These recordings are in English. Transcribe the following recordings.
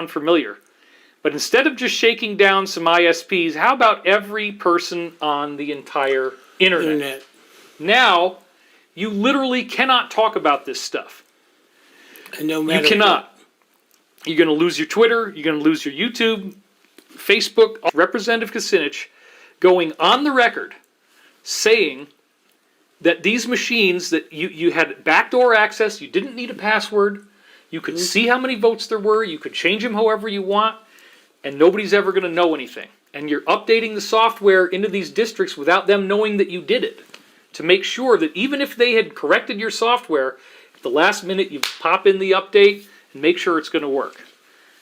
unfamiliar. But instead of just shaking down some ISPs, how about every person on the entire internet? Now, you literally cannot talk about this stuff. And no matter you cannot. You're going to lose your Twitter. You're going to lose your YouTube, Facebook. Representative Kucinich going on the record saying that these machines, that you had backdoor access, you didn't need a password, you could see how many votes there were, you could change them however you want, and nobody's ever going to know anything. And you're updating the software into these districts without them knowing that you did it, to make sure that even if they had corrected your software, at the last minute you pop in the update and make sure it's going to work.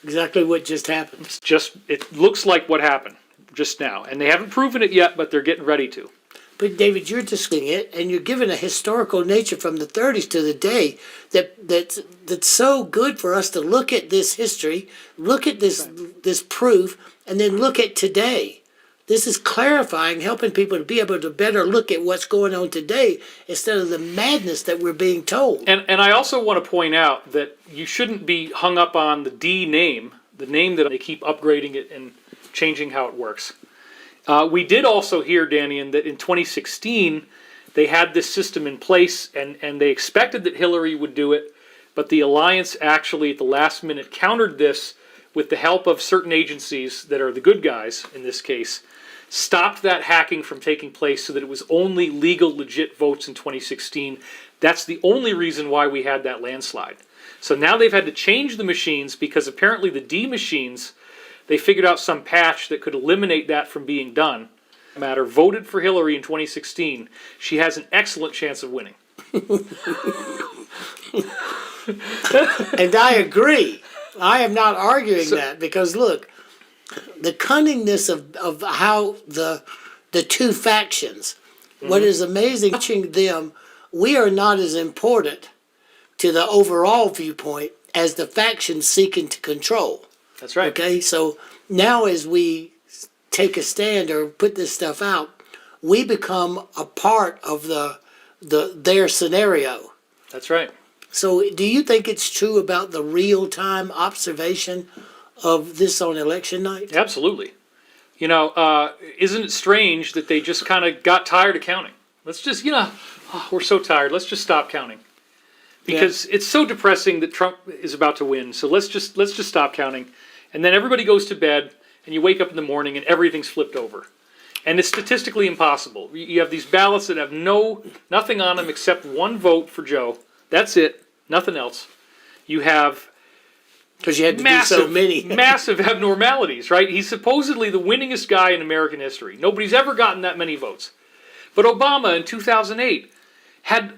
Exactly what just happened. It looks like what happened just now. And they haven't proven it yet, but they're getting ready to. But David, you're discussing it, and you're given a historical nature from the 30s to the day that's so good for us to look at this history, look at this proof, and then look at today. This is clarifying, helping people to be able to better look at what's going on today instead of the madness that we're being told. And I also want to point out that you shouldn't be hung up on the D name, the name that they keep upgrading it and changing how it works. We did also hear, Dannion, that in 2016 they had this system in place and they expected that Hillary would do it, but the alliance actually at the last minute countered this with the help of certain agencies that are the good guys in this case, stopped that hacking from taking place so that it was only legal, legit votes in 2016. That's the only reason why we had that landslide. So now they've had to change the machines because apparently the D machines, they figured out some patch that could eliminate that from being done. Matter voted for Hillary in 2016. She has an excellent chance of winning. And I agree. I am not arguing that because look, the cunningness of how the two factions, what is amazing watching them, we are not as important to the overall viewpoint as the factions seeking to control. That's right. Okay, so now as we take a stand or put this stuff out, we become a part of their scenario. That's right. So do you think it's true about the real-time observation of this on election night? Absolutely. You know, isn't it strange that they just kind of got tired of counting? Let's just, we're so tired. Let's just stop counting. Because it's so depressing that Trump is about to win. So let's just stop counting. And then everybody goes to bed, and you wake up in the morning, and everything's flipped over. And it's statistically impossible. You have these ballots that have nothing on them except one vote for Joe. That's it. Nothing else. You have because you had to do so many. Massive abnormalities, right? He's supposedly the winningest guy in American history. Nobody's ever gotten that many votes. But Obama in 2008 had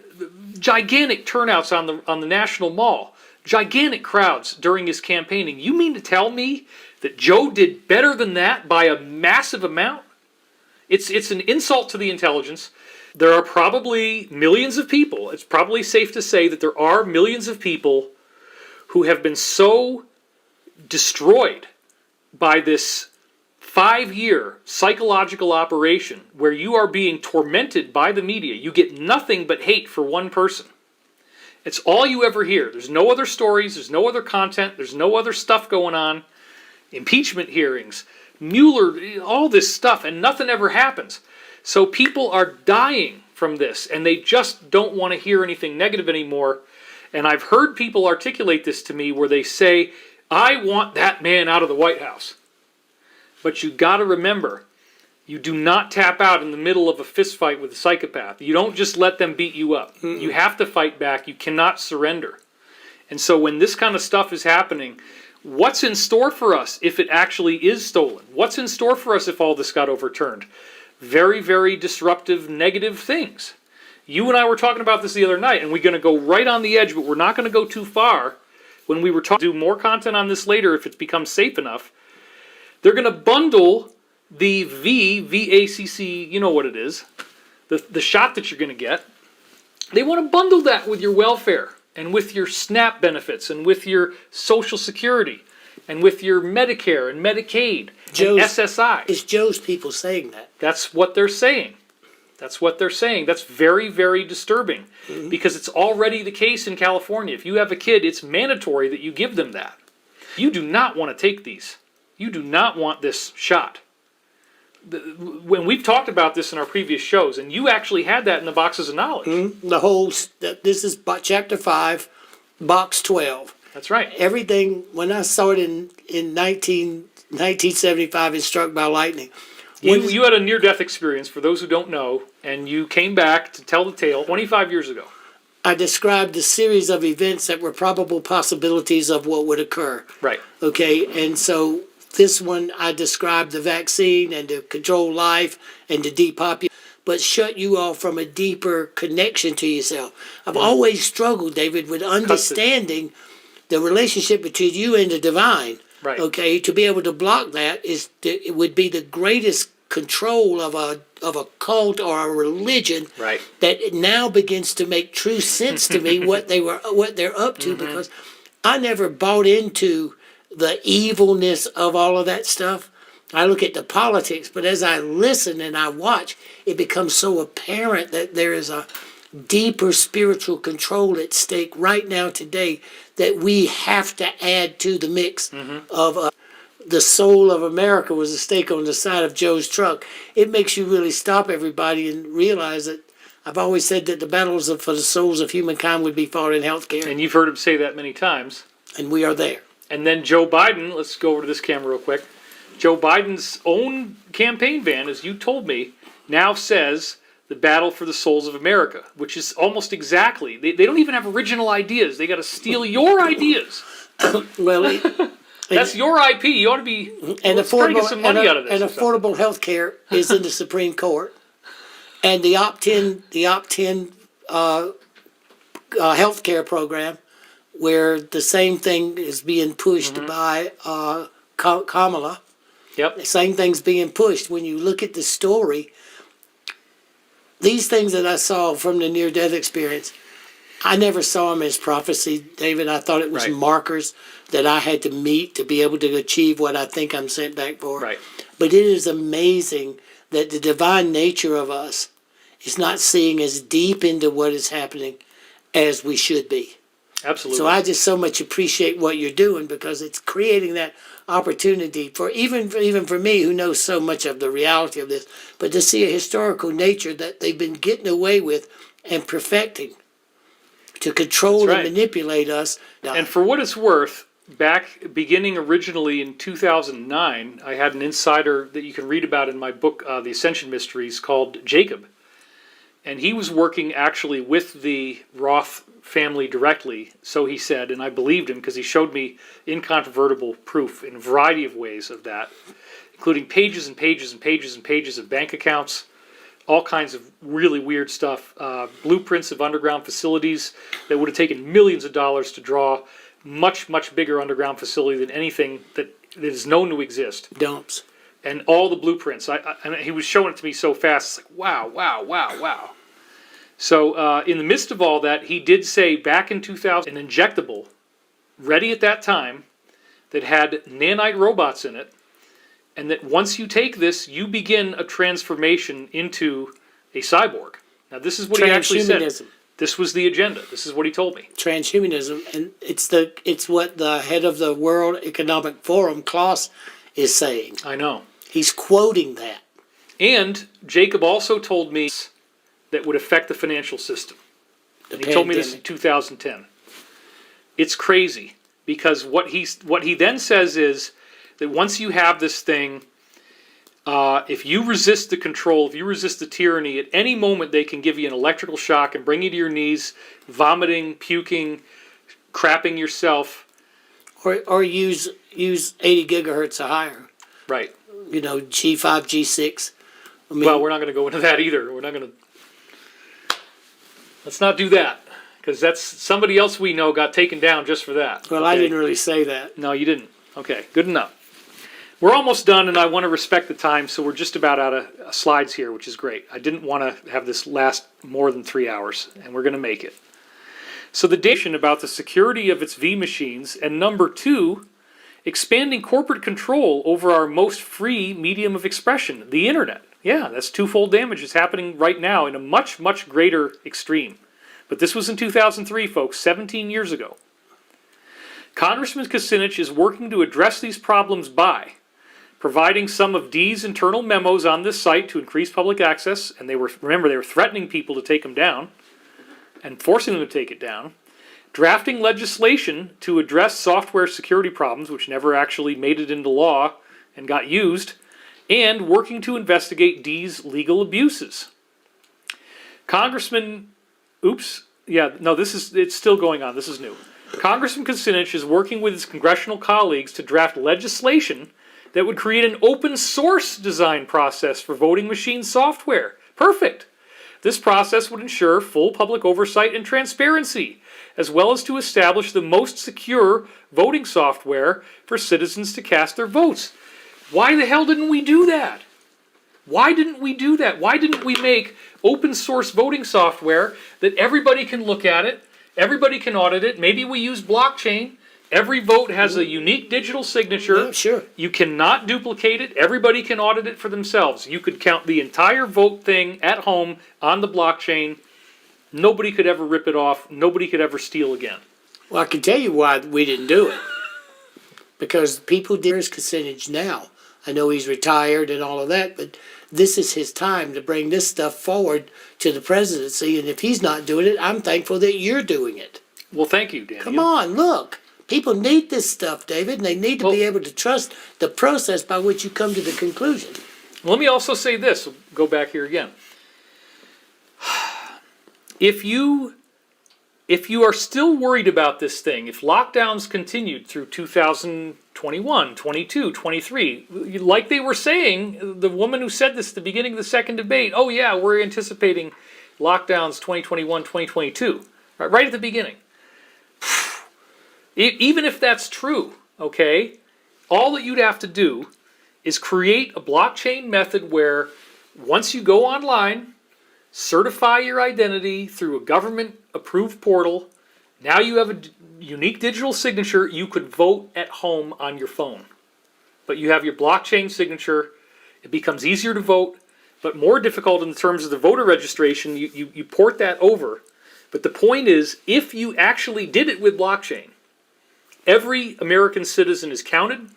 gigantic turnouts on the National Mall. Gigantic crowds during his campaigning. You mean to tell me that Joe did better than that by a massive amount? It's an insult to the intelligence. There are probably millions of people. It's probably safe to say that there are millions of people who have been so destroyed by this 5-year psychological operation where you are being tormented by the media. You get nothing but hate for one person. It's all you ever hear. There's no other stories. There's no other content. There's no other stuff going on. Impeachment hearings, Mueller, all this stuff, and nothing ever happens. So people are dying from this, and they just don't want to hear anything negative anymore. And I've heard people articulate this to me where they say, I want that man out of the White House. But you got to remember, you do not tap out in the middle of a fist fight with a psychopath. You don't just let them beat you up. You have to fight back. You cannot surrender. And so when this kind of stuff is happening, what's in store for us if it actually is stolen? What's in store for us if all this got overturned? Very, very disruptive, negative things. You and I were talking about this the other night, and we're going to go right on the edge, but we're not going to go too far. When we were talking, do more content on this later if it becomes safe enough. They're going to bundle the VACC, you know what it is, the shot that you're going to get. They want to bundle that with your welfare and with your SNAP benefits and with your Social Security and with your Medicare and Medicaid and SSI. It's Joe's people saying that. That's what they're saying. That's what they're saying. That's very, very disturbing because it's already the case in California. If you have a kid, it's mandatory that you give them that. You do not want to take these. You do not want this shot. When we've talked about this in our previous shows, and you actually had that in the boxes of knowledge. This is chapter 5, box 12. That's right. Everything, when I saw it in 1975, it struck by lightning. You had a near-death experience, for those who don't know, and you came back to tell the tale 25 years ago. I described a series of events that were probable possibilities of what would occur. Right. Okay, and so this one I described the vaccine and to control life and to depopulate, but shut you off from a deeper connection to yourself. I've always struggled, David, with understanding the relationship between you and the divine. Right. Okay, to be able to block that it would be the greatest control of a cult or a religion. Right. That it now begins to make true sense to me what they're up to, because I never bought into the evilness of all of that stuff. I look at the politics, but as I listen and I watch, it becomes so apparent that there is a deeper spiritual control at stake right now today that we have to add to the mix of the soul of America was a stake on the side of Joe's truck. It makes you really stop everybody and realize that I've always said that the battles for the souls of humankind would be fought in healthcare. And you've heard him say that many times. And we are there. And then Joe Biden, let's go over to this camera real quick. Joe Biden's own campaign van, as you told me, now says the battle for the souls of America, which is almost exactly, they don't even have original ideas. They got to steal your ideas. Well, that's your IP. You ought to be trying to get some money out of this. And affordable health care is in the Supreme Court. And the opt-in health care program, where the same thing is being pushed by Kamala. Yep. The same thing's being pushed. When you look at the story, these things that I saw from the near-death experience, I never saw them as prophecy, David. I thought it was markers that I had to meet to be able to achieve what I think I'm sent back for. Right. But it is amazing that the divine nature of us is not seeing as deep into what is happening as we should be. Absolutely. So I just so much appreciate what you're doing, because it's creating that opportunity for even for me, who knows so much of the reality of this, but to see a historical nature that they've been getting away with and perfecting to control and manipulate us. And for what it's worth, beginning originally in 2009, I had an insider that you can read about in my book, The Ascension Mysteries, called Jacob. And he was working actually with the Roth family directly, so he said, and I believed him because he showed me incontrovertible proof in a variety of ways of that, including pages and pages and pages and pages of bank accounts, all kinds of really weird stuff, blueprints of underground facilities that would have taken millions of dollars to draw, much, much bigger underground facility than anything that is known to exist. Dumps. And all the blueprints. And he was showing it to me so fast, it's like, wow, wow, wow, wow. So in the midst of all that, he did say back in 2000, an injectable, ready at that time, that had nanite robots in it, and that once you take this, you begin a transformation into a cyborg. Now this is what he actually said. This was the agenda. This is what he told me. Transhumanism, and it's what the head of the World Economic Forum, Klaus, is saying. I know. He's quoting that. And Jacob also told me that would affect the financial system. And he told me this in 2010. It's crazy, because what he then says is that once you have this thing, if you resist the control, if you resist the tyranny, at any moment they can give you an electrical shock and bring you to your knees, vomiting, puking, crapping yourself. Or use 80 gigahertz or higher. Right. You know, G5, G6. I mean, well, we're not going to go into that either. We're not going to. Let's not do that, because that's somebody else we know got taken down just for that. Well, okay? I didn't really say that. No, you didn't. Okay, good enough. We're almost done, and I want to respect the time, so we're just about out of slides here, which is great. I didn't want to have this last more than 3 hours, and we're going to make it. So the data about the security of its V machines, and number 2, expanding corporate control over our most free medium of expression, the internet. Yeah, that's twofold damage. It's happening right now in a much, much greater extreme. But this was in 2003, folks, 17 years ago. Congressman Kucinich is working to address these problems by providing some of D's internal memos on this site to increase public access, and they were threatening people to take them down and forcing them to take it down, drafting legislation to address software security problems, which never actually made it into law and got used, and working to investigate D's legal abuses. Congressman, it's still going on, this is new. Congressman Kucinich is working with his congressional colleagues to draft legislation that would create an open source design process for voting machine software. Perfect! This process would ensure full public oversight and transparency, as well as to establish the most secure voting software for citizens to cast their votes. Why the hell didn't we do that? Why didn't we do that? Why didn't we make open source voting software that everybody can look at it, everybody can audit it? Maybe we use blockchain. Every vote has a unique digital signature. Yeah, sure. You cannot duplicate it. Everybody can audit it for themselves. You could count the entire vote thing at home on the blockchain. Nobody could ever rip it off. Nobody could ever steal again. Well, I can tell you why we didn't do it. Because people did Kucinich now. I know he's retired and all of that, but this is his time to bring this stuff forward to the presidency. And if he's not doing it, I'm thankful that you're doing it. Well, thank you, Danny. Come on, look. People need this stuff, David, and they need to be able to trust the process by which you come to the conclusion. Let me also say this. Go back here again. If you are still worried about this thing, if lockdowns continued through 2021, 22, 23, like they were saying, the woman who said this at the beginning of the second debate, oh yeah, we're anticipating lockdowns 2021, 2022, right at the beginning. Even if that's true, okay, all that you'd have to do is create a blockchain method where once you go online, certify your identity through a government-approved portal, now you have a unique digital signature, you could vote at home on your phone. But you have your blockchain signature, it becomes easier to vote, but more difficult in terms of the voter registration, you port that over. But the point is, if you actually did it with blockchain, every American citizen is counted.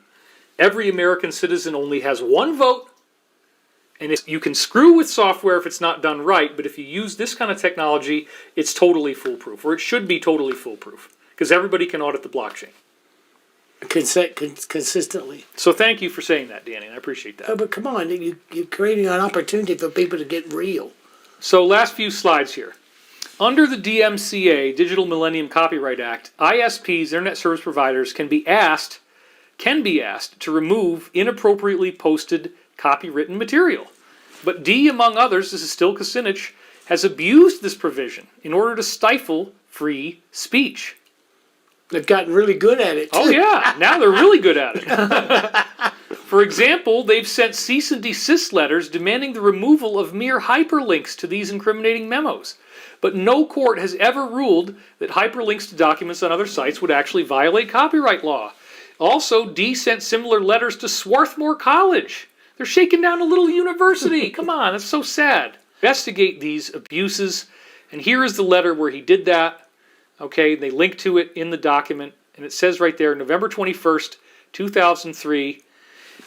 Every American citizen only has one vote. And you can screw with software if it's not done right, but if you use this kind of technology, it's totally foolproof, or it should be totally foolproof, because everybody can audit the blockchain. Consistently. So thank you for saying that, Danny. I appreciate that. Oh, but come on, you're creating an opportunity for people to get real. So last few slides here. Under the DMCA, Digital Millennium Copyright Act, ISPs, Internet Service Providers, can be asked to remove inappropriately posted copywritten material. But D, among others, this is still Kucinich, has abused this provision in order to stifle free speech. They've gotten really good at it, too. Oh yeah, now they're really good at it. For example, they've sent cease and desist letters demanding the removal of mere hyperlinks to these incriminating memos. But no court has ever ruled that hyperlinks to documents on other sites would actually violate copyright law. Also, D sent similar letters to Swarthmore College. They're shaking down a little university. Come on, that's so sad. Investigate these abuses. And here is the letter where he did that. Okay, they link to it in the document. And it says right there, November 21st, 2003,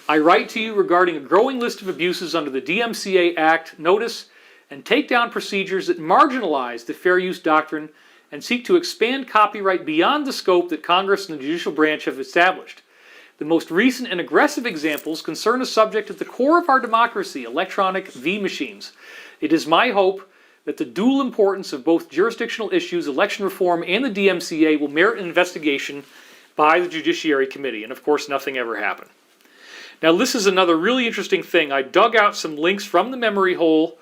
I write to you regarding a growing list of abuses under the DMCA Act, notice, and take down procedures that marginalize the fair use doctrine and seek to expand copyright beyond the scope that Congress and the judicial branch have established. The most recent and aggressive examples concern a subject at the core of our democracy, electronic V-machines. It is my hope that the dual importance of both jurisdictional issues, election reform, and the DMCA will merit an investigation by the Judiciary Committee. And of course, nothing ever happened. Now, this is another really interesting thing. I dug out some links from the memory hole,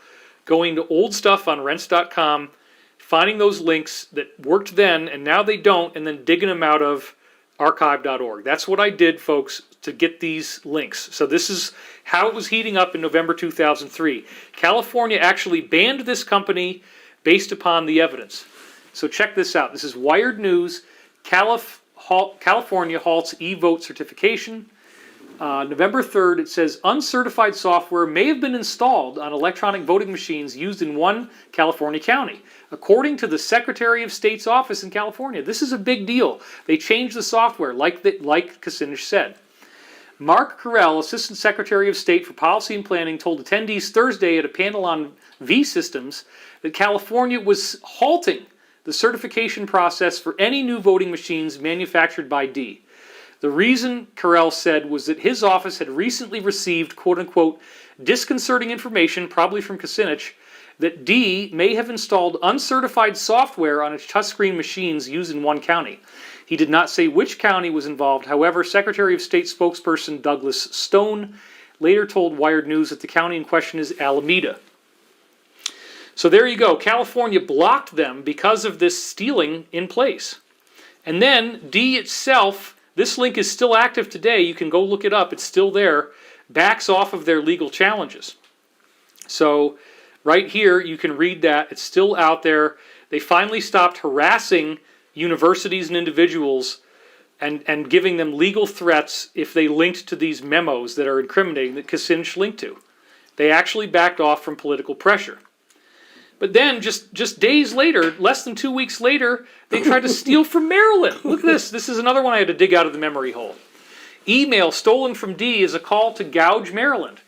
going to old stuff on rents.com, finding those links that worked then and now they don't, and then digging them out of archive.org. That's what I did, folks, to get these links. So this is how it was heating up in November 2003. California actually banned this company based upon the evidence. So check this out. This is Wired News. California halts e-vote certification. November 3rd, it says, uncertified software may have been installed on electronic voting machines used in one California county, according to the Secretary of State's office in California. This is a big deal. They changed the software, like Kucinich said. Mark Carell, Assistant Secretary of State for Policy and Planning, told attendees Thursday at a panel on V systems that California was halting the certification process for any new voting machines manufactured by D. The reason, Carell said, was that his office had recently received, quote-unquote, disconcerting information, probably from Kucinich, that D may have installed uncertified software on its touchscreen machines used in one county. He did not say which county was involved. However, Secretary of State spokesperson Douglas Stone later told Wired News that the county in question is Alameda. So there you go. California blocked them because of this stealing in place. And then D itself, this link is still active today. You can go look it up. It's still there. Backs off of their legal challenges. So right here, you can read that. It's still out there. They finally stopped harassing universities and individuals and giving them legal threats if they linked to these memos that are incriminating that Kucinich linked to. They actually backed off from political pressure. But then, just days later, less than 2 weeks later, they tried to steal from Maryland. Look at this. This is another one I had to dig out of the memory hole. Email stolen from D is a call to gouge Maryland.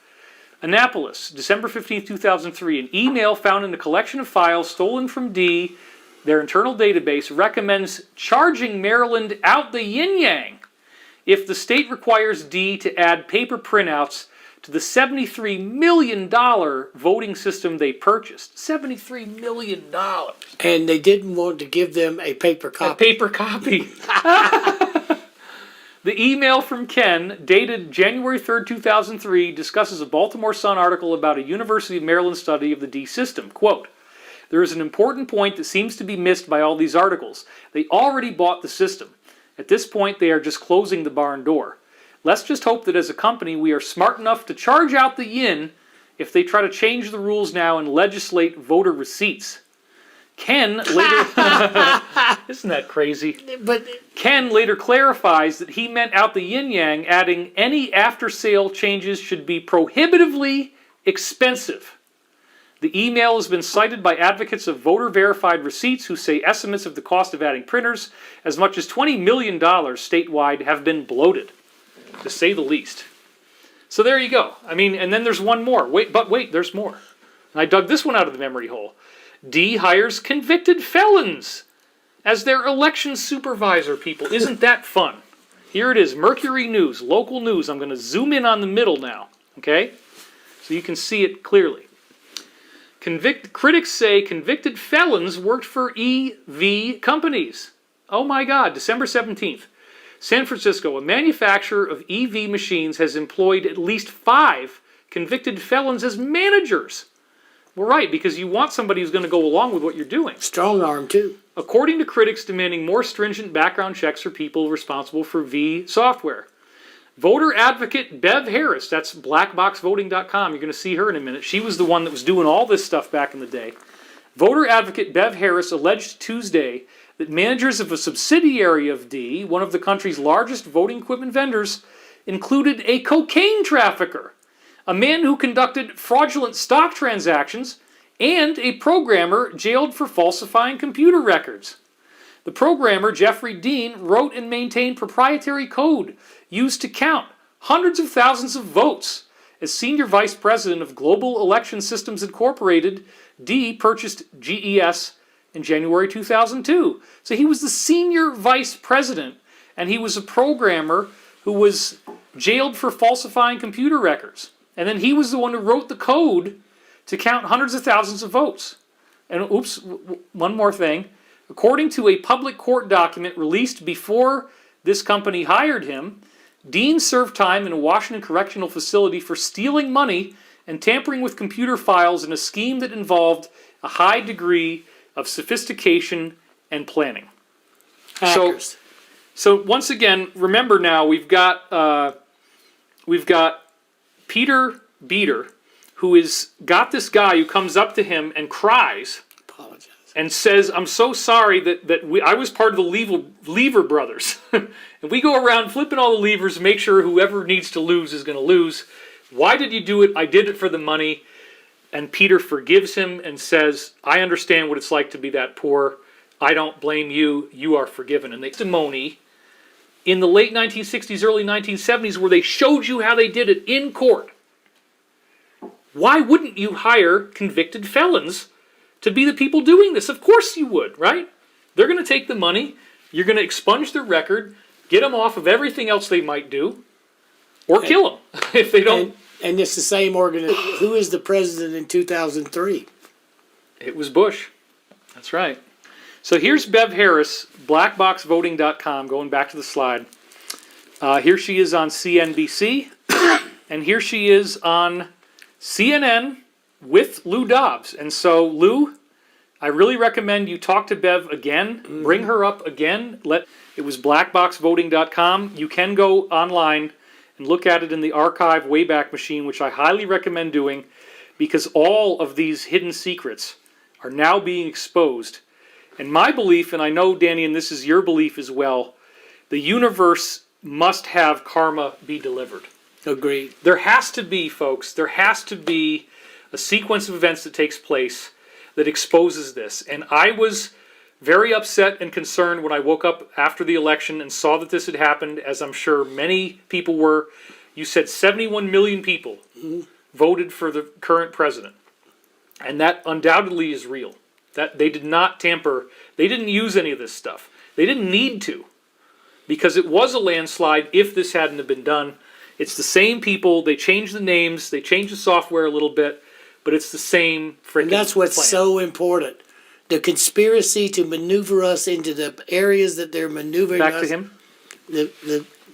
Annapolis, December 15, 2003. An email found in a collection of files stolen from D, their internal database, recommends charging Maryland out the yin-yang if the state requires D to add paper printouts to the $73 million voting system they purchased. $73 million. And they didn't want to give them a paper copy. A paper copy. The email from Ken, dated January 3rd, 2003, discusses a Baltimore Sun article about a University of Maryland study of the D system. Quote, there is an important point that seems to be missed by all these articles. They already bought the system. At this point, they are just closing the barn door. Let's just hope that as a company, we are smart enough to charge out the yin if they try to change the rules now and legislate voter receipts. Ken later... Isn't that crazy? But Ken later clarifies that he meant out the yin-yang, adding any after-sale changes should be prohibitively expensive. The email has been cited by advocates of voter-verified receipts who say estimates of the cost of adding printers, as much as $20 million statewide, have been bloated, to say the least. So there you go. I mean, and then there's one more. Wait, there's more. And I dug this one out of the memory hole. D hires convicted felons as their election supervisor, people. Isn't that fun? Here it is, Mercury News, local news. I'm going to zoom in on the middle now, okay? So you can see it clearly. Critics say convicted felons worked for EV companies. Oh my God, December 17th. San Francisco, a manufacturer of EV machines, has employed at least 5 convicted felons as managers. Well, right, because you want somebody who's going to go along with what you're doing. strong arm, too. According to critics demanding more stringent background checks for people responsible for V software. Voter advocate Bev Harris, that's blackboxvoting.com, you're going to see her in a minute. She was the one that was doing all this stuff back in the day. Voter advocate Bev Harris alleged Tuesday that managers of a subsidiary of D, one of the country's largest voting equipment vendors, included a cocaine trafficker, a man who conducted fraudulent stock transactions, and a programmer jailed for falsifying computer records. The programmer, Jeffrey Dean, wrote and maintained proprietary code used to count hundreds of thousands of votes. As senior vice president of Global Election Systems Incorporated, D purchased GES in January 2002. So he was the senior vice president, and he was a programmer who was jailed for falsifying computer records. And then he was the one who wrote the code to count hundreds of thousands of votes. And oops, one more thing. According to a public court document released before this company hired him, Dean served time in a Washington correctional facility for stealing money and tampering with computer files in a scheme that involved a high degree of sophistication and planning. Hackers. So once again, remember now we've got Peter Beater, who is got this guy who comes up to him and cries. Apologize. And says, I'm so sorry that I was part of the Lever brothers. And we go around flipping all the levers to make sure whoever needs to lose is going to lose. Why did you do it? I did it for the money. And Peter forgives him and says, I understand what it's like to be that poor. I don't blame you. You are forgiven. And they testimony in the late 1960s, early 1970s, where they showed you how they did it in court. Why wouldn't you hire convicted felons to be the people doing this? Of course you would, right? They're going to take the money. You're going to expunge their record, get them off of everything else they might do, or kill them if they don't. And it's the same organization. Who is the president in 2003? It was Bush. That's right. So here's Bev Harris, blackboxvoting.com, going back to the slide. Here she is on CNBC, and here she is on CNN with Lou Dobbs. And so, Lou, I really recommend you talk to Bev again, bring her up again. It was blackboxvoting.com. You can go online and look at it in the archive Wayback Machine, which I highly recommend doing, because all of these hidden secrets are now being exposed. And my belief, and I know, Dannion, this is your belief as well, the universe must have karma be delivered. Agreed. There has to be, folks, there has to be a sequence of events that takes place that exposes this. And I was very upset and concerned when I woke up after the election and saw that this had happened, as I'm sure many people were. You said 71 million people voted for the current president. And that undoubtedly is real. That they did not tamper. They didn't use any of this stuff. They didn't need to, because it was a landslide if this hadn't have been done. It's the same people. They changed the names. They changed the software a little bit, but it's the same freaking And that's what's plan. so important. The conspiracy to maneuver us into the areas that they're maneuvering us. Back to him.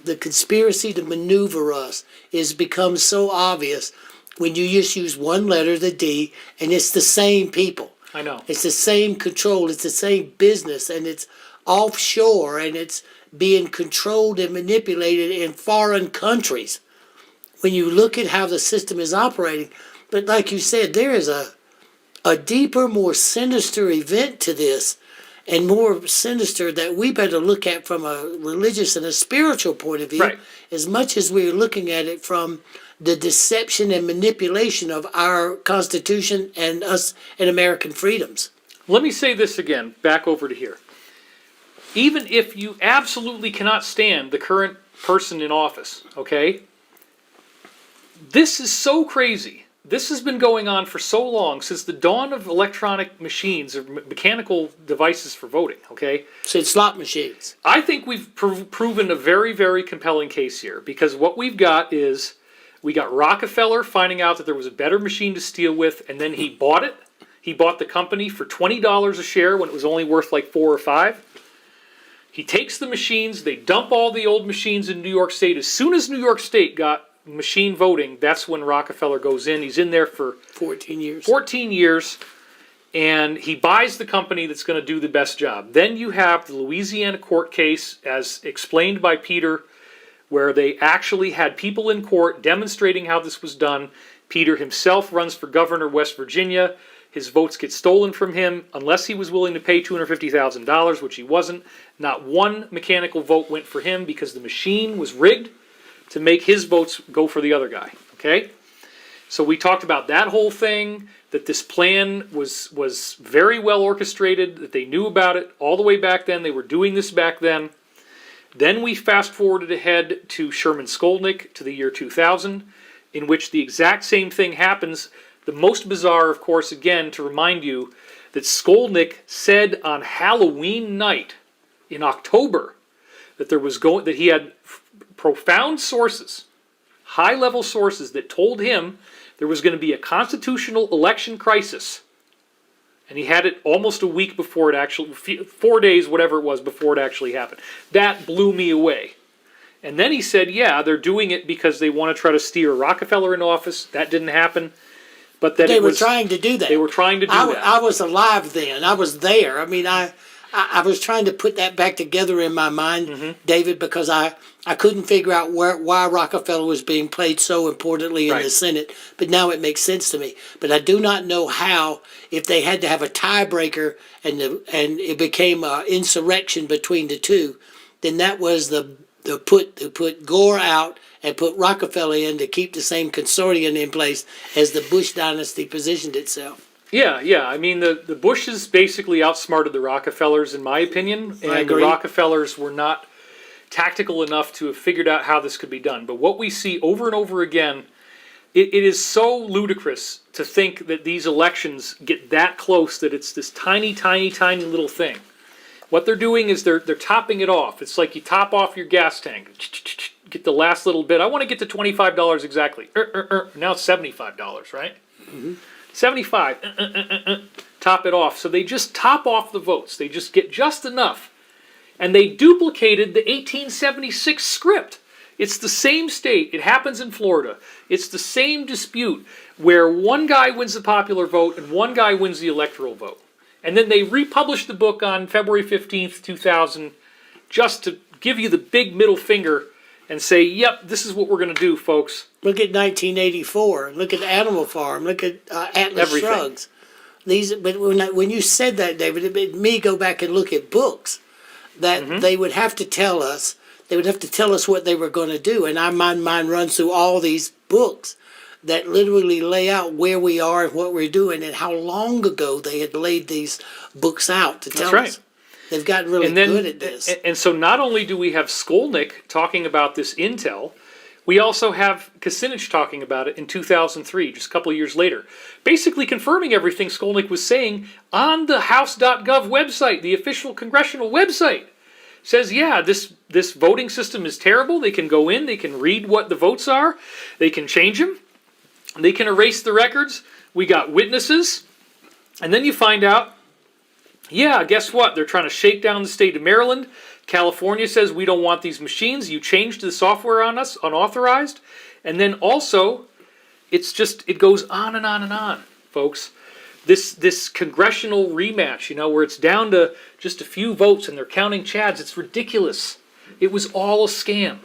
The conspiracy to maneuver us is become so obvious when you just use one letter, the D, and it's the same people. I know. It's the same control. It's the same business, and it's offshore, and it's being controlled and manipulated in foreign countries. When you look at how the system is operating, but like you said, there is a deeper, more sinister event to this, and more sinister that we better look at from a religious and a spiritual point of view, Right. as much as we're looking at it from the deception and manipulation of our Constitution and us and American freedoms. Let me say this again, back over to here. Even if you absolutely cannot stand the current person in office, okay? This is so crazy. This has been going on for so long, since the dawn of electronic machines or mechanical devices for voting, okay? So it's slot machines. I think we've proven a very, very compelling case here, because what we've got is, we got Rockefeller finding out that there was a better machine to steal with, and then he bought it. He bought the company for $20 a share when it was only worth like $4 or $5. He takes the machines, they dump all the old machines in New York State. As soon as New York State got machine voting, that's when Rockefeller goes in. He's in there for 14 years. 14 years, and he buys the company that's going to do the best job. Then you have the Louisiana court case, as explained by Peter, where they actually had people in court demonstrating how this was done. Peter himself runs for governor of West Virginia. His votes get stolen from him unless he was willing to pay $250,000, which he wasn't. Not one mechanical vote went for him because the machine was rigged to make his votes go for the other guy. Okay? So we talked about that whole thing, that this plan was very well orchestrated, that they knew about it all the way back then. They were doing this back then. Then we fast forwarded ahead to Sherman Skolnick to the year 2000, in which the exact same thing happens. The most bizarre, of course, again, to remind you that Skolnick said on Halloween night in October that that he had profound sources, high-level sources, that told him there was going to be a constitutional election crisis. And he had it almost a week before it actually, 4 days, whatever it was, before it actually happened. That blew me away. And then he said, yeah, they're doing it because they want to try to steer Rockefeller in office. That didn't happen. But that They were trying to do that. They were trying to do that. I was alive then. I was there. I mean, I was trying to put that back together in my mind, David, because I couldn't figure out why Rockefeller was being played so importantly in the Senate. But now it makes sense to me. But I do not know how, if they had to have a tiebreaker and it became an insurrection between the two, then that was the put Gore out and put Rockefeller in to keep the same consortium in place as the Bush dynasty positioned itself. Yeah. I mean, the Bushes basically outsmarted the Rockefellers, in my opinion, I and the agree. Rockefellers were not tactical enough to have figured out how this could be done. But what we see over and over again, it is so ludicrous to think that these elections get that close, that it's this tiny, tiny, tiny little thing. What they're doing is they're topping it off. It's like you top off your gas tank, get the last little bit. I want to get to $25 exactly. Now it's $75, right? Mm-hmm. 75. Top it off. So they just top off the votes. They just get just enough. And they duplicated the 1876 script. It's the same state. It happens in Florida. It's the same dispute where one guy wins the popular vote and one guy wins the electoral vote. And then they republished the book on February 15th, 2000, just to give you the big middle finger and say, yep, this is what we're going to do, folks. Look at 1984. Look at Animal Farm. Look at Atlas Everything. Shrugs. But when you said that, David, it made me go back and look at books that they would have to tell us. They would have to tell us what they were going to do. And our mind runs through all these books that literally lay out where we are and what we're doing and how long ago they had laid these books out to tell us. They've gotten really good at this. And so not only do we have Skolnick talking about this intel, we also have Kucinich talking about it in 2003, just a couple of years later, basically confirming everything Skolnick was saying on the House.gov website, the official congressional website. Says, yeah, this voting system is terrible. They can go in, they can read what the votes are, they can change them, they can erase the records. We got witnesses. And then you find out, yeah, guess what? They're trying to shake down the state of Maryland. California says we don't want these machines. You changed the software on us, unauthorized. And then also, it goes on and on and on, folks. This congressional rematch, where it's down to just a few votes and they're counting chads, it's ridiculous. It was all a scam.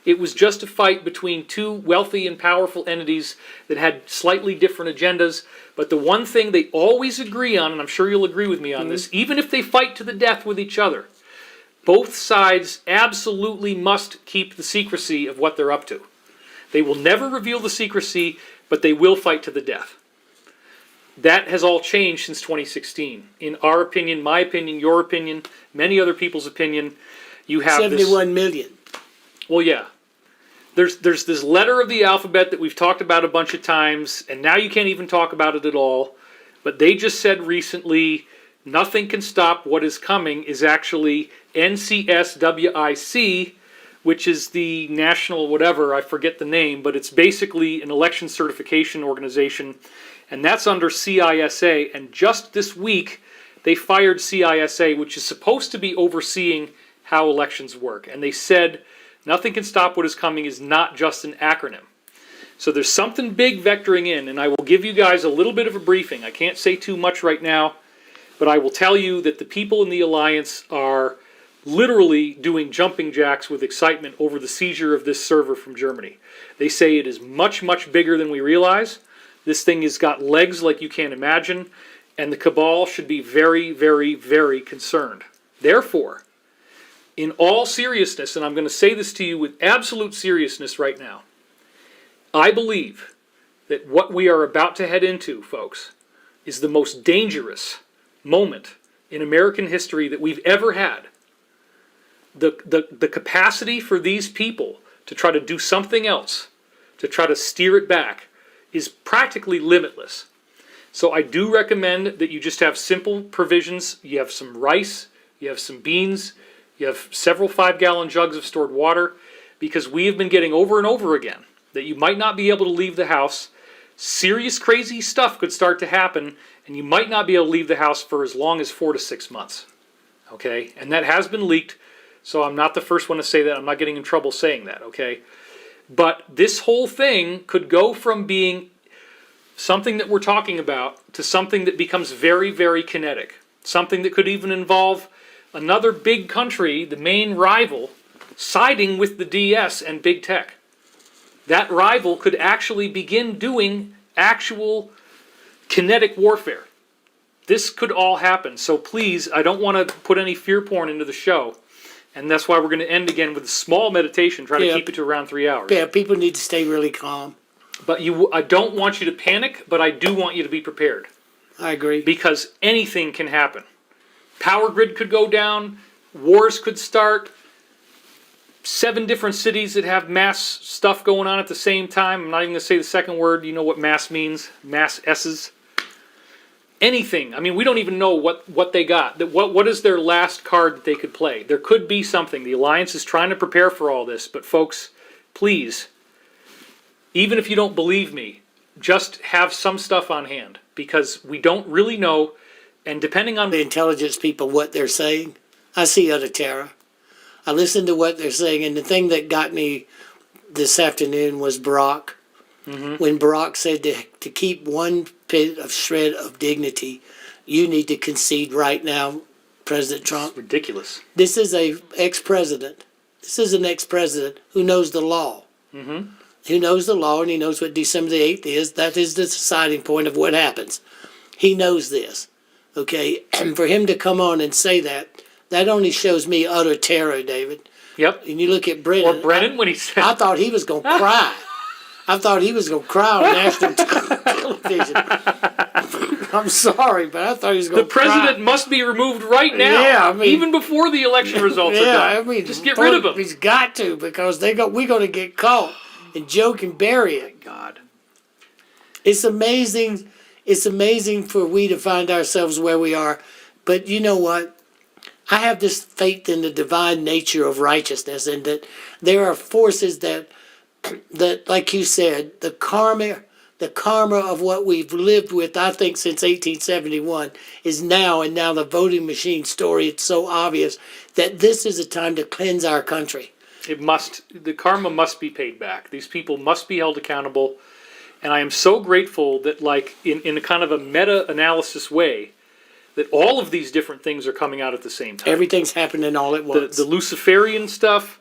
It was just a fight between two wealthy and powerful entities that had slightly different agendas. But the one thing they always agree on, and I'm sure you'll agree with me on this, even if they fight to the death with each other, both sides absolutely must keep the secrecy of what they're up to. They will never reveal the secrecy, but they will fight to the death. That has all changed since 2016. In our opinion, my opinion, your opinion, many other people's opinion, you have 71 million. Well, yeah. There's this letter of the alphabet that we've talked about a bunch of times, and now you can't even talk about it at all. But they just said recently, nothing can stop what is coming is actually NCSWIC, which is the national whatever, I forget the name, but it's basically an election certification organization, and that's under CISA. And just this week, they fired CISA, which is supposed to be overseeing how elections work. And they said, nothing can stop what is coming is not just an acronym. So there's something big vectoring in, and I will give you guys a little bit of a briefing. I can't say too much right now, but I will tell you that the people in the alliance are literally doing jumping jacks with excitement over the seizure of this server from Germany. They say it is much, much bigger than we realize. This thing has got legs like you can't imagine, and the cabal should be very, very, very concerned. Therefore, in all seriousness, and I'm going to say this to you with absolute seriousness right now, I believe that what we are about to head into, folks, is the most dangerous moment in American history that we've ever had. The capacity for these people to try to do something else, to try to steer it back, is practically limitless. So I do recommend that you just have simple provisions. You have some rice, you have some beans, you have several 5-gallon jugs of stored water, because we have been getting over and over again that you might not be able to leave the house. Serious crazy stuff could start to happen, and you might not be able to leave the house for as long as 4 to 6 months. Okay? And that has been leaked, so I'm not the first one to say that. I'm not getting in trouble saying that, okay? But this whole thing could go from being something that we're talking about to something that becomes very, very kinetic. Something that could even involve another big country, the main rival, siding with the DS and big tech. That rival could actually begin doing actual kinetic warfare. This could all happen. So please, I don't want to put any fear porn into the show. And that's why we're going to end again with a small meditation, try to Yeah. keep it to around 3 hours. Yeah, people need to stay really calm. But I don't want you to panic, but I do want you to be prepared. I agree. Because anything can happen. Power grid could go down, wars could start, 7 different cities that have mass stuff going on at the same time. I'm not even going to say the second word. You know what mass means? Mass S's. Anything. I mean, we don't even know what they got. What is their last card that they could play? There could be something. The Alliance is trying to prepare for all this. But folks, please, even if you don't believe me, just have some stuff on hand. Because we don't really know. And depending on The intelligence people, what they're saying, I see other terror. I listen to what they're saying, and the thing that got me this afternoon was Barack. When Barack said to keep one shred of dignity, you need to concede right now, President Trump. ridiculous. This is a ex-president. This is an ex-president who knows the law. Who knows the law, and he knows what December the 8th is. That is the deciding point of what happens. He knows this. Okay? And for him to come on and say that only shows me utter terror, David. Yep. And you look at Brennan. Or Brennan when he said... I thought he was going to cry. I thought he was going to cry on national television. I'm sorry, but I thought he was going The to cry. president must be removed right now. Yeah, I mean- even before the election results are Yeah, done. I mean, just get rid of him. He's got to, because we're going to get caught and joke and bury it. God. It's amazing. It's amazing for we to find ourselves where we are. But you know what? I have this faith in the divine nature of righteousness, and that there are forces that, like you said, the karma of what we've lived with, I think, since 1871 is now, and now the voting machine story, it's so obvious that this is a time to cleanse our country. The karma must be paid back. These people must be held accountable. And I am so grateful that, like, in a kind of a meta-analysis way, that all of these different things are coming out at the same time. Everything's happening all at once. The Luciferian stuff,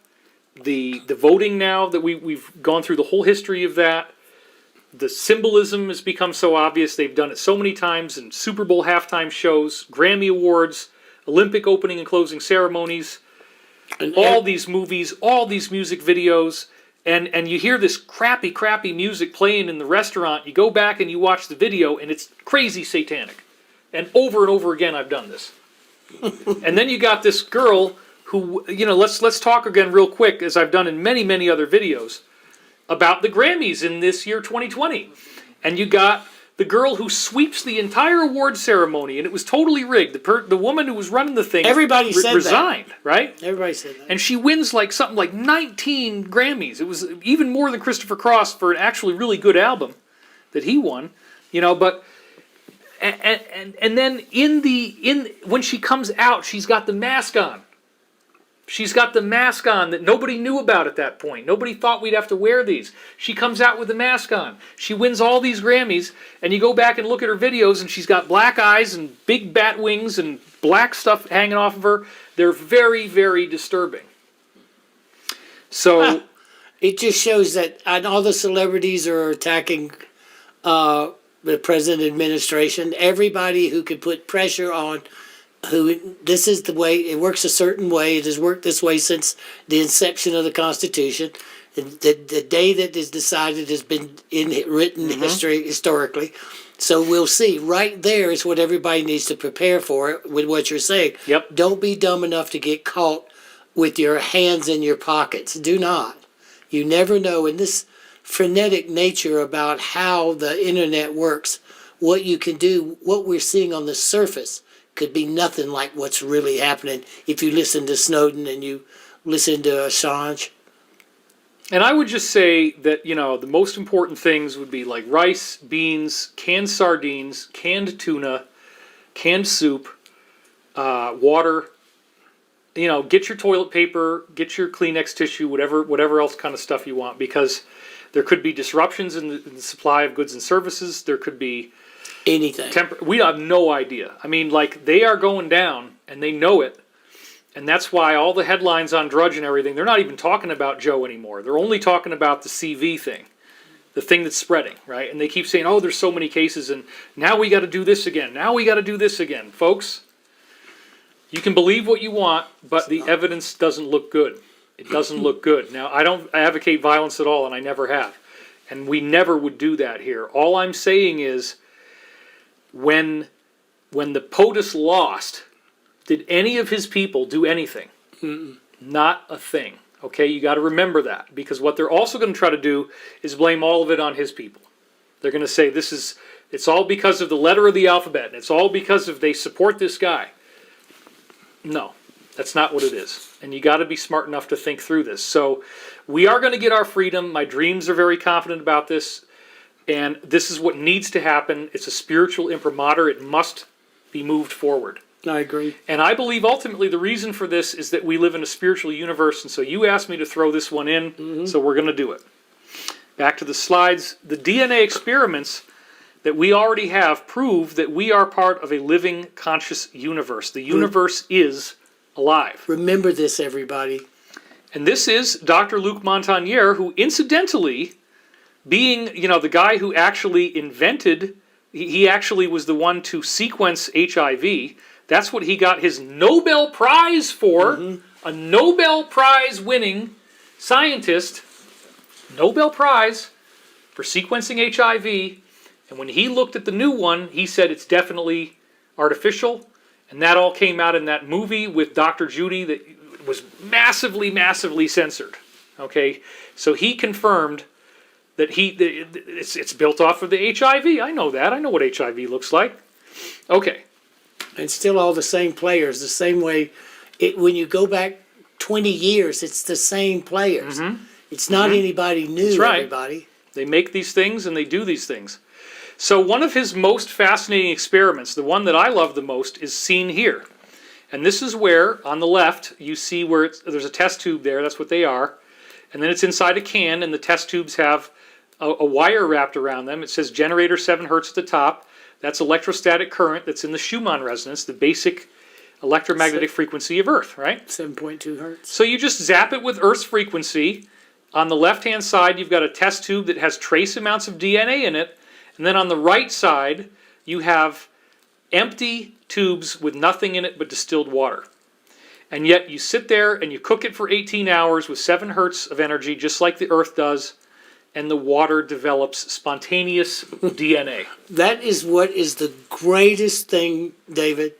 the voting now, that we've gone through the whole history of that. The symbolism has become so obvious. They've done it so many times in Super Bowl halftime shows, Grammy Awards, Olympic opening and closing ceremonies, all these movies, all these music videos. And you hear this crappy music playing in the restaurant. You go back and you watch the video, and it's crazy satanic. And over again, I've done this. And then you got this girl who, let's talk again real quick, as I've done in many other videos, about the Grammys in this year 2020. And you got the girl who sweeps the entire award ceremony, and it was totally rigged. The woman who was running the thing Everybody said that. resigned, right? Everybody said that. And she wins something like 19 Grammys. It was even more than Christopher Cross for an actually really good album that he won. But and then when she comes out, she's got the mask on. She's got the mask on that nobody knew about at that point. Nobody thought we'd have to wear these. She comes out with the mask on. She wins all these Grammys, and you go back and look at her videos, and she's got black eyes and big bat wings and black stuff hanging off of her. They're very disturbing. So it just shows that all the celebrities are attacking the present administration. Everybody who could put pressure on this is the way, it works a certain way. It has worked this way since the inception of the Constitution. The day that is decided has been written historically. So we'll see. Right there is what everybody needs to prepare for with what you're saying. Yep. Don't be dumb enough to get caught with your hands in your pockets. Do not. You never know. In this frenetic nature about how the internet works, what you can do, what we're seeing on the surface could be nothing like what's really happening if you listen to Snowden and you listen to Assange. And I would just say that, the most important things would be like rice, beans, canned sardines, canned tuna, canned soup, water. Get your toilet paper, get your Kleenex tissue, whatever else kind of stuff you want, because there could be disruptions in the supply of goods and services. There could be anything. We have no idea. I mean, they are going down, and they know it. And that's why all the headlines on Drudge and everything, they're not even talking about Joe anymore. They're only talking about the CV thing, the thing that's spreading, right? And they keep saying, oh, there's so many cases, and now we got to do this again. Now we got to do this again. Folks, You can believe what you want, but the evidence doesn't look good. It doesn't look good. Now, I don't advocate violence at all, and I never have. And we never would do that here. All I'm saying is, when the POTUS lost, did any of his people do anything? Not a thing. Okay, you got to remember that, because what they're also going to try to do is blame all of it on his people. They're going to say it's all because of the letter of the alphabet, and it's all because of they support this guy. No, that's not what it is. And you got to be smart enough to think through this. So we are going to get our freedom. My dreams are very confident about this, and this is what needs to happen. It's a spiritual imprimatur. It must be moved forward. I agree. And I believe ultimately the reason for this is that we live in a spiritual universe, and so you asked me to throw this one in, so we're going to do it. Back to the slides. The DNA experiments that we already have prove that we are part of a living, conscious universe. The universe is alive. Remember this, everybody. And this is Dr. Luc Montagnier, who incidentally, being, the guy who actually invented, he actually was the one to sequence HIV. That's what he got his Nobel Prize for. A Nobel Prize winning scientist, Nobel Prize for sequencing HIV. And when he looked at the new one, he said it's definitely artificial. And that all came out in that movie with Dr. Judy that was massively, massively censored. Okay, so he confirmed that it's built off of the HIV. I know that. I know what HIV looks like. Okay. And still all the same players, the same way. When you go back 20 years, it's the same players. It's not anybody new, That's right. everybody. They make these things and they do these things. So one of his most fascinating experiments, the one that I love the most, is seen here. And this is where, on the left, you see where there's a test tube there. That's what they are. And then it's inside a can, and the test tubes have a wire wrapped around them. It says generator 7 hertz at the top. That's electrostatic current that's in the Schumann resonance, the basic electromagnetic frequency of Earth, right? 7.2 hertz. So you just zap it with Earth's frequency. On the left-hand side, you've got a test tube that has trace amounts of DNA in it. And then on the right side, you have empty tubes with nothing in it but distilled water. And yet you sit there and you cook it for 18 hours with 7 hertz of energy, just like the Earth does, and the water develops spontaneous DNA. That is what is the greatest thing, David,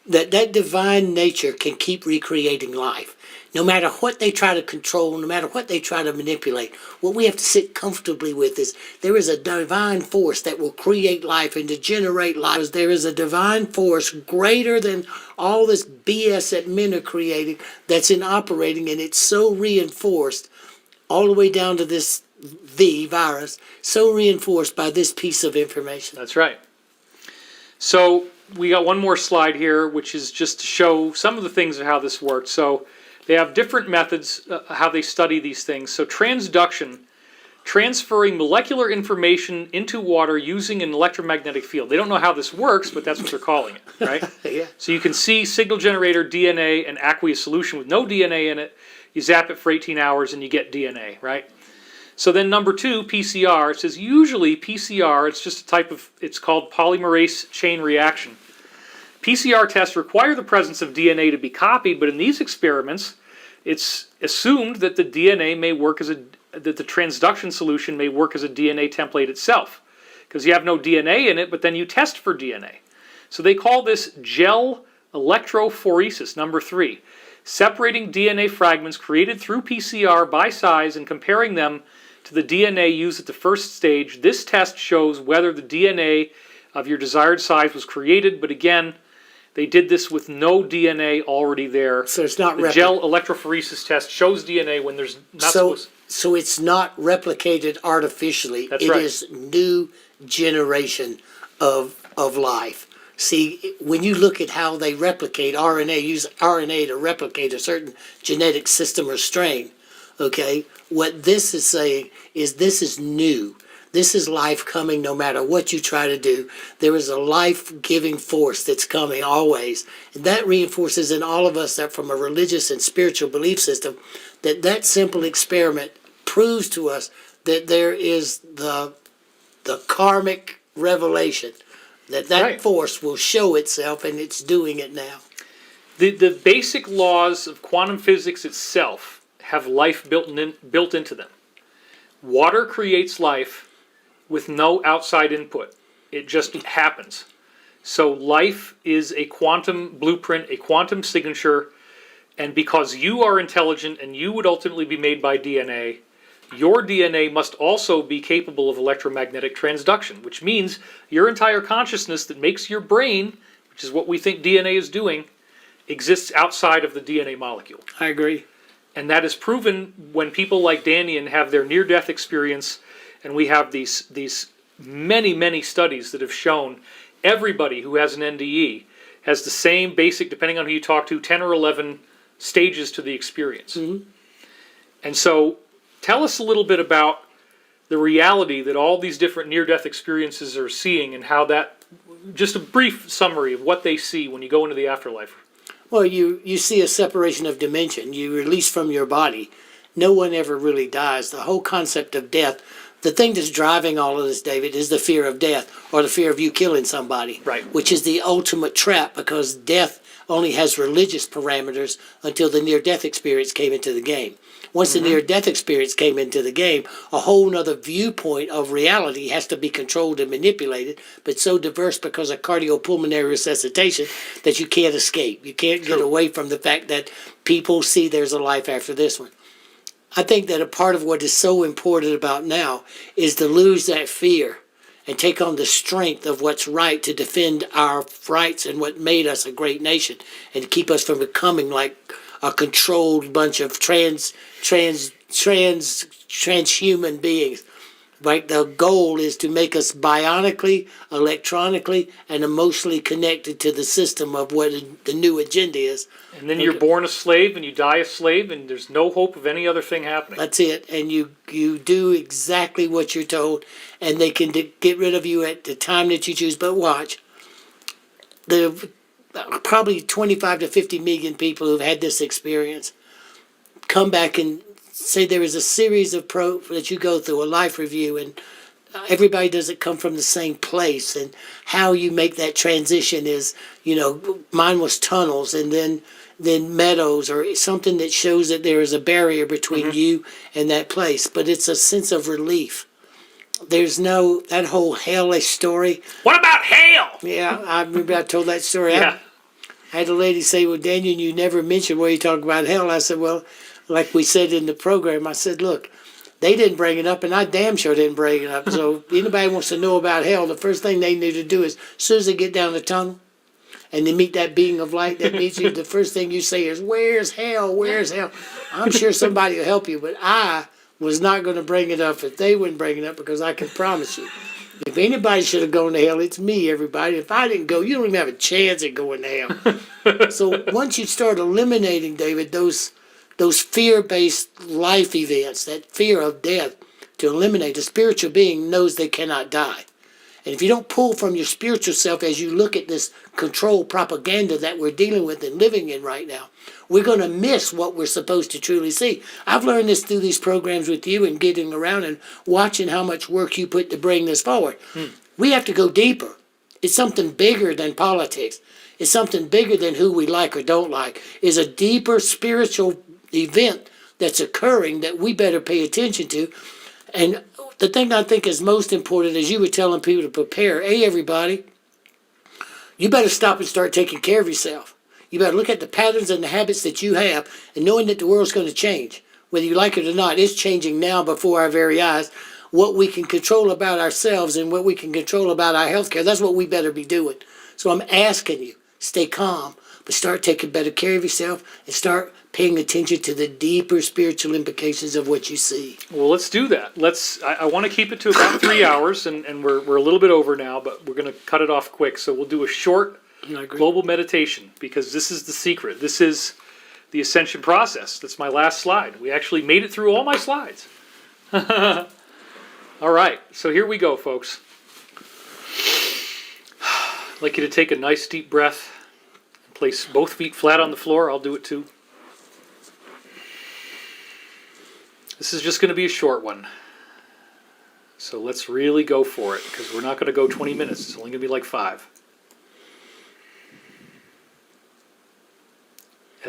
that divine nature can keep recreating life. No matter what they try to control, no matter what they try to manipulate, what we have to sit comfortably with is there is a divine force that will create life and to generate life. There is a divine force greater than all this BS that men are creating that's operating, and it's so reinforced all the way down to this virus, so reinforced by this piece of information. That's right. So we got one more slide here, which is just to show some of the things of how this works. So they have different methods how they study these things. So transduction, transferring molecular information into water using an electromagnetic field. They don't know how this works, but that's what they're calling it, right? Yeah. So you can see signal generator, DNA, and aqueous solution with no DNA in it. You zap it for 18 hours and you get DNA, right? So then number 2, PCR. It says usually PCR, it's just a type of, it's called polymerase chain reaction. PCR tests require the presence of DNA to be copied, but in these experiments, it's assumed that the DNA may work that the transduction solution may work as a DNA template itself, because you have no DNA in it, but then you test for DNA. So they call this gel electrophoresis, number 3, separating DNA fragments created through PCR by size and comparing them to the DNA used at the first stage. This test shows whether the DNA of your desired size was created, but again, they did this with no DNA already there. So it's not the gel electrophoresis test shows DNA when there's not supposed. So it's not replicated artificially. That's It right. is new generation of life. See, when you look at how they replicate RNA, use RNA to replicate a certain genetic system or strain, okay? What this is saying is this is new. This is life coming no matter what you try to do. There is a life-giving force that's coming always. And that reinforces in all of us that from a religious and spiritual belief system, that simple experiment proves to us that there is the karmic revelation, that Right. force will show itself, and it's doing it now. The basic laws of quantum physics itself have life built into them. Water creates life with no outside input. It just happens. So life is a quantum blueprint, a quantum signature, and because you are intelligent and you would ultimately be made by DNA, your DNA must also be capable of electromagnetic transduction, which means your entire consciousness that makes your brain, which is what we think DNA is doing, exists outside of the DNA molecule. I agree. And that is proven when people like Dannion have their near-death experience, and we have these many studies that have shown everybody who has an NDE has the same basic, depending on who you talk to, 10 or 11 stages to the experience. Mm-hmm. And so tell us a little bit about the reality that all these different near-death experiences are seeing, and how that, just a brief summary of what they see when you go into the afterlife. Well, you see a separation of dimension. You release from your body. No one ever really dies. The whole concept of death, the thing that's driving all of this, David, is the fear of death, or the fear of you killing somebody. Right. Which is the ultimate trap, because death only has religious parameters until the near-death experience came into the game. Once the near-death experience came into the game, a whole other viewpoint of reality has to be controlled and manipulated, but so diverse because of cardiopulmonary resuscitation that you can't escape. You can't get away from the fact that people see there's a life after this one. I think that a part of what is so important about now is to lose that fear and take on the strength of what's right to defend our rights and what made us a great nation, and to keep us from becoming like a controlled bunch of transhuman beings. Right? The goal is to make us bionically, electronically, and emotionally connected to the system of what the new agenda is. And then you're born a slave and you die a slave, and there's no hope of any other thing happening. That's it. And you do exactly what you're told, and they can get rid of you at the time that you choose. But watch, the probably 25 to 50 million people who've had this experience come back and say there is a series of that you go through, a life review, and everybody doesn't come from the same place, and how you make that transition is, mine was tunnels, and then meadows, or something that shows that there is a barrier between you and that place. But it's a sense of relief. There's no, that whole hellish story. What about hell? Yeah, I remember I told that story. Yeah. I had a lady say, well, Dannion, you never mentioned where you talk about hell. I said, well, like we said in the program, I said, look, they didn't bring it up, and I damn sure didn't bring it up. So if anybody wants to know about hell, the first thing they need to do is, as soon as they get down the tunnel and they meet that being of light that meets you, the first thing you say is, where's hell? Where's hell? I'm sure somebody will help you, but I was not going to bring it up if they wouldn't bring it up, because I can promise you, if anybody should have gone to hell, it's me, everybody. If I didn't go, you don't even have a chance at going to hell. So once you start eliminating, David, those fear-based life events, that fear of death, to eliminate, a spiritual being knows they cannot die. And if you don't pull from your spiritual self as you look at this controlled propaganda that we're dealing with and living in right now, we're going to miss what we're supposed to truly see. I've learned this through these programs with you and getting around and watching how much work you put to bring this forward. We have to go deeper. It's something bigger than politics. It's something bigger than who we like or don't like. It's a deeper spiritual event that's occurring that we better pay attention to. And the thing I think is most important is you were telling people to prepare. Hey, everybody, you better stop and start taking care of yourself. You better look at the patterns and the habits that you have, and knowing that the world's going to change. Whether you like it or not, it's changing now before our very eyes. What we can control about ourselves and what we can control about our health care, that's what we better be doing. So I'm asking you, stay calm, but start taking better care of yourself and start paying attention to the deeper spiritual implications of what you see. Well, let's do that. I want to keep it to about 3 hours, and we're a little bit over now, but we're going to cut it off quick. So we'll do a short global meditation, because this is the secret. This is the ascension process. That's my last slide. We actually made it through all my slides. All right, so here we go, folks. I'd like you to take a nice deep breath and place both feet flat on the floor. I'll do it too. This is just going to be a short one. So let's really go for it, because we're not going to go 20 minutes. It's only going to be like 5.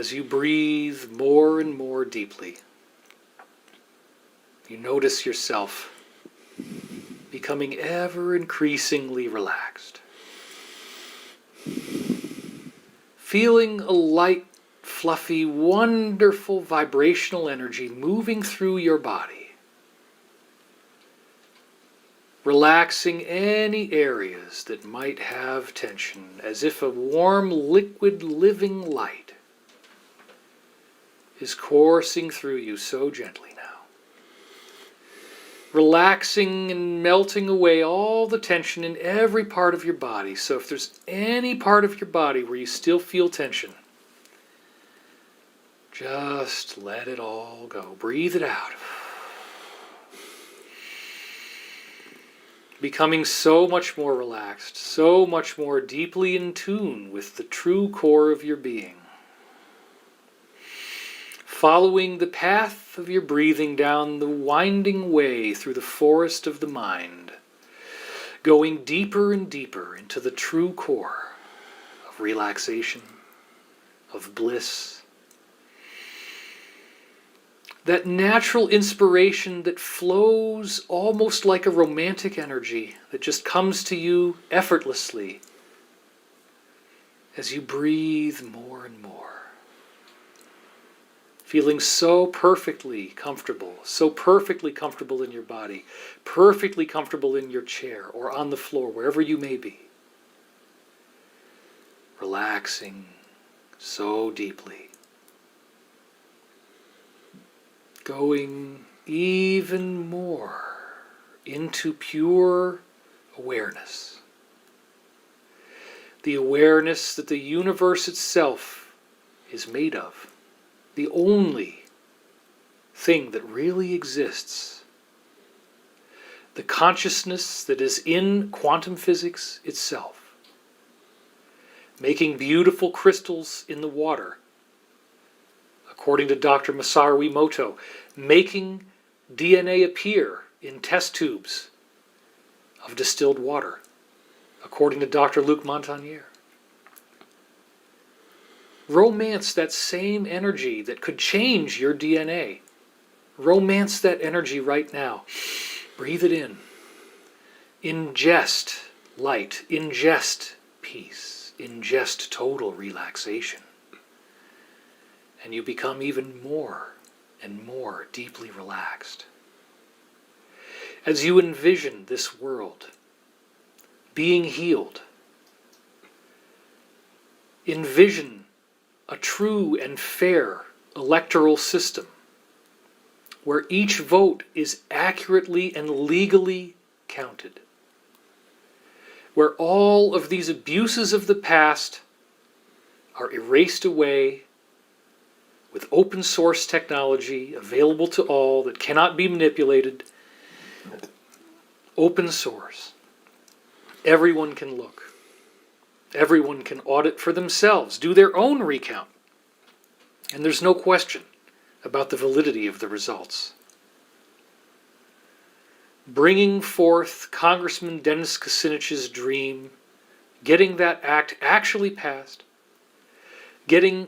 as you breathe more and more deeply, you notice yourself becoming ever increasingly relaxed. Feeling a light, fluffy, wonderful vibrational energy moving through your body. Relaxing any areas that might have tension, as if a warm, liquid, living light is coursing through you so gently now. Relaxing and melting away all the tension in every part of your body. So if there's any part of your body where you still feel tension, just let it all go. Breathe it out. Becoming so much more relaxed, so much more deeply in tune with the true core of your being. Following the path of your breathing down the winding way through the forest of the mind, going deeper and deeper into the true core of relaxation, of bliss. That natural inspiration that flows almost like a romantic energy that just comes to you effortlessly as you breathe more and more. Feeling so perfectly comfortable in your body, perfectly comfortable in your chair or on the floor, wherever you may be. Relaxing so deeply. Going even more into pure awareness. The awareness that the universe itself is made of. The only thing that really exists. The consciousness that is in quantum physics itself. Making beautiful crystals in the water. According to Dr. Masaru Emoto, making DNA appear in test tubes of distilled water. According to Dr. Luc Montagnier. Romance that same energy that could change your DNA. Romance that energy right now. Breathe it in. Ingest light. Ingest peace. Ingest total relaxation. And you become even more and more deeply relaxed. As you envision this world being healed, envision a true and fair electoral system where each vote is accurately and legally counted, where all of these abuses of the past are erased away with open source technology available to all that cannot be manipulated. Open source. Everyone can look. Everyone can audit for themselves, do their own recount. And there's no question about the validity of the results. Bringing forth Congressman Dennis Kucinich's dream, getting that act actually passed, getting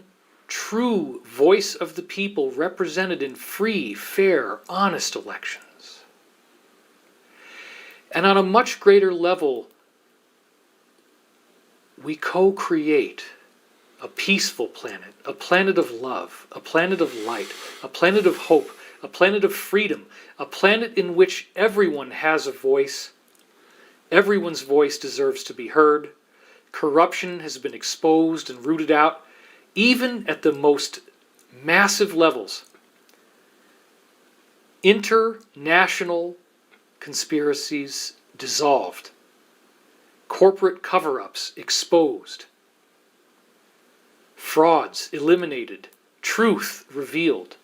true voice of the people represented in free, fair, honest elections. And on a much greater level, we co-create a peaceful planet, a planet of love, a planet of light, a planet of hope, a planet of freedom, a planet in which everyone has a voice. Everyone's voice deserves to be heard. Corruption has been exposed and rooted out, even at the most massive levels. International conspiracies dissolved. Corporate cover-ups exposed. Frauds eliminated. Truth revealed.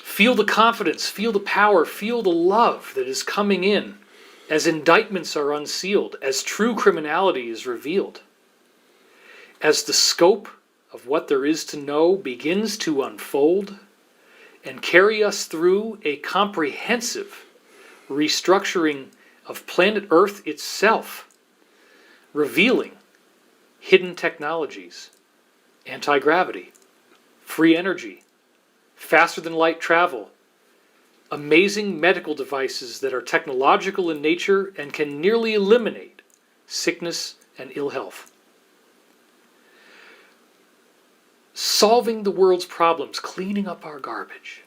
Feel the confidence, feel the power, feel the love that is coming in as indictments are unsealed, as true criminality is revealed. As the scope of what there is to know begins to unfold and carry us through a comprehensive restructuring of planet Earth itself, revealing hidden technologies, anti-gravity, free energy, faster than light travel, amazing medical devices that are technological in nature and can nearly eliminate sickness and ill health. Solving the world's problems, cleaning up our garbage,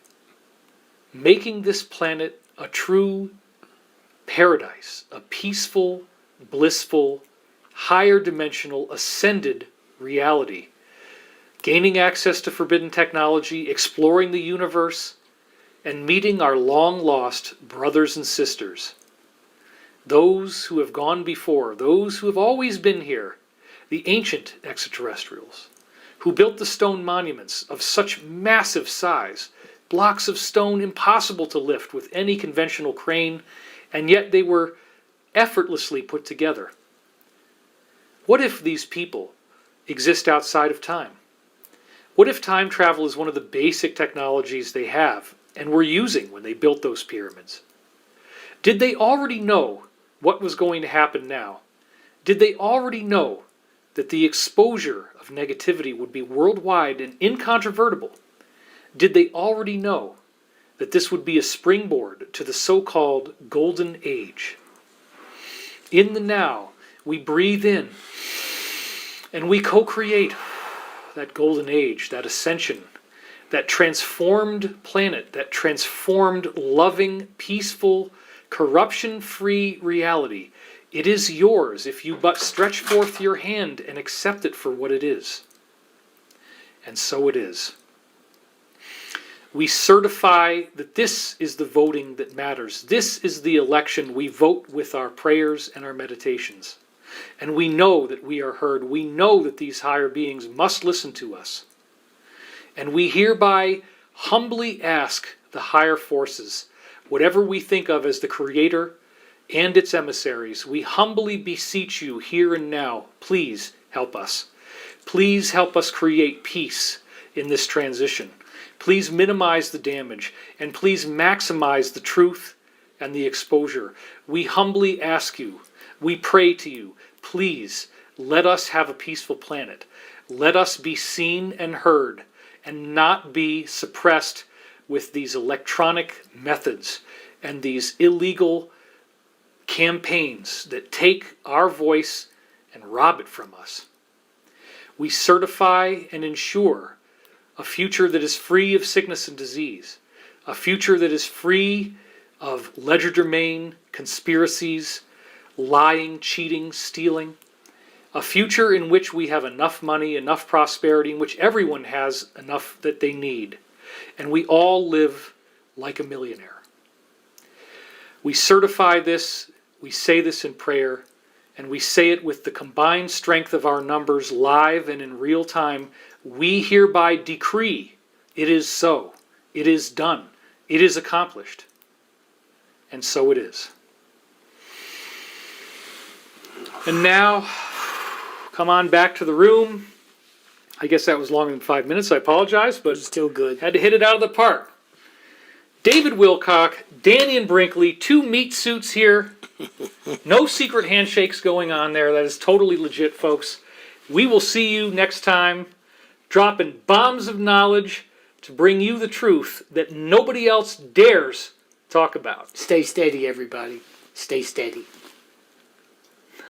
making this planet a true paradise, a peaceful, blissful, higher dimensional, ascended reality, gaining access to forbidden technology, exploring the universe, and meeting our long-lost brothers and sisters, those who have gone before, those who have always been here, the ancient extraterrestrials, who built the stone monuments of such massive size, blocks of stone impossible to lift with any conventional crane, and yet they were effortlessly put together. What if these people exist outside of time? What if time travel is one of the basic technologies they have and were using when they built those pyramids? Did they already know what was going to happen now? Did they already know that the exposure of negativity would be worldwide and incontrovertible? Did they already know that this would be a springboard to the so-called Golden Age? In the now, we breathe in and we co-create that Golden Age, that ascension, that transformed planet, that transformed, loving, peaceful, corruption-free reality. It is yours if you but stretch forth your hand and accept it for what it is. And so it is. We certify that this is the voting that matters. This is the election. We vote with our prayers and our meditations. And we know that we are heard. We know that these higher beings must listen to us. And we hereby humbly ask the higher forces, whatever we think of as the Creator and its emissaries, we humbly beseech you here and now, please help us. Please help us create peace in this transition. Please minimize the damage, and please maximize the truth and the exposure. We humbly ask you, we pray to you, please let us have a peaceful planet. Let us be seen and heard, and not be suppressed with these electronic methods and these illegal campaigns that take our voice and rob it from us. We certify and ensure a future that is free of sickness and disease, a future that is free of legerdemain, conspiracies, lying, cheating, stealing, a future in which we have enough money, enough prosperity, in which everyone has enough that they need, and we all live like a millionaire. We certify this, we say this in prayer, and we say it with the combined strength of our numbers, live and in real time. We hereby decree it is so, it is done, it is accomplished, and so it is. And now, come on back to the room. I guess that was longer than 5 minutes, I apologize, but Still good. had to hit it out of the park. David Wilcock, Dannion Brinkley, 2 meat suits here. No secret handshakes going on there. That is totally legit, folks. We will see you next time, dropping bombs of knowledge to bring you the truth that nobody else dares talk about. Stay steady, everybody. Stay steady.